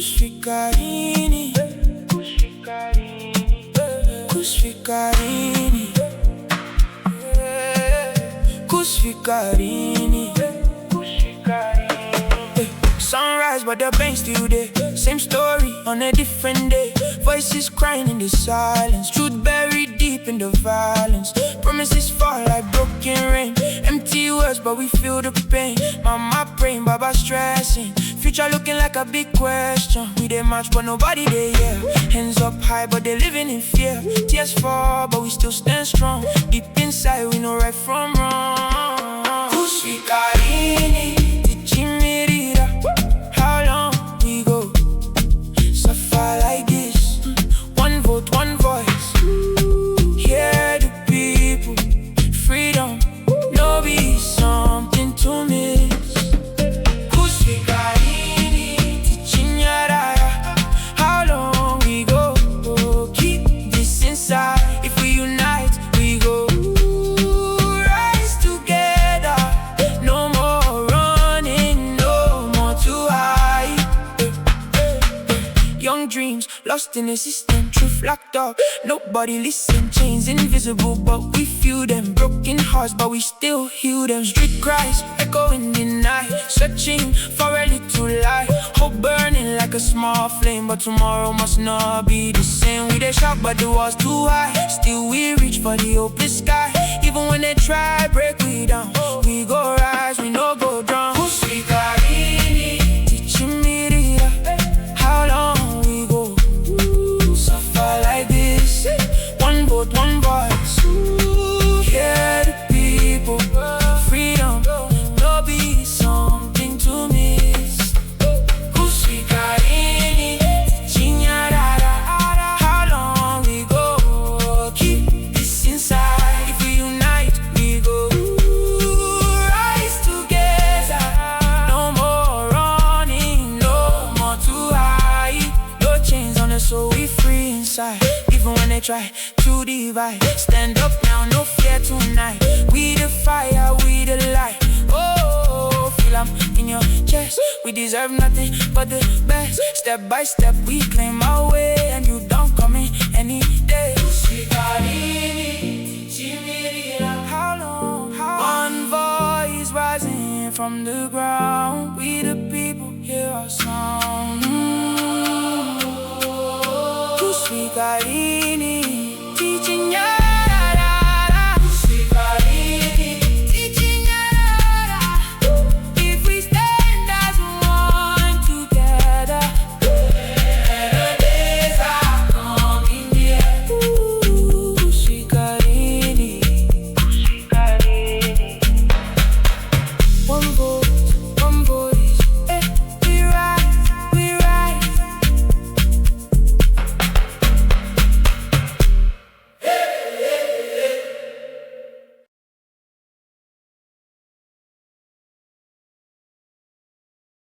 Kusvika Riinhi, Kusvika Riinhi, Kusvika Riinhi. Sunrise but the pain still there. Same story on a different day. Voices crying in the silence. Truth buried deep in the violence. Promises fall like broken rain. Empty words but we feel the pain. Mama praying, Baba stressing. Future looking like a big question. We dey march but nobody dey here. Hands up high but they living in fear. Tears fall but we still stand strong. Deep inside we know right from wrong. Kusvika Riinhi. How long we go suffer like this? One vote, one voice. Hear the people. Freedom, no be something to miss. Kusvika Riinhi, teaching yada. How long we go? Keep this inside. If we unite, we go rise together. No more running, no more to hide. Young dreams lost in the system, truth locked up. Nobody listen, chains invisible, but we feel them. Broken hearts, but we still heal them. Street cries echo in the night, searching for a little light. Hope burning like a small flame, but tomorrow must not be the same. We dey shout, but the walls too high. Still we reach for the open sky. Even when they try break we down, we go rise, we no go down. Kusvika Riinhi, teaching me the how long we go suffer like this. One vote, one voice. Hear the people. Freedom, no be something to miss. Kusvika Riinhi, teaching yada. How long we go? Keep this inside. If we unite, we go rise together. No more running, no more to hide. No chains on us, so we free inside. Even when they try to divide, stand up now, no fear tonight. We the fire, we the light. Oh, feel 'em in your chest. We deserve nothing but the best. Step by step, we claim our way, and you don't come in any day. Kusvika Riinhi, teaching me how long. One voice rising from the ground. We the people hear our song. Kusvika Riinhi.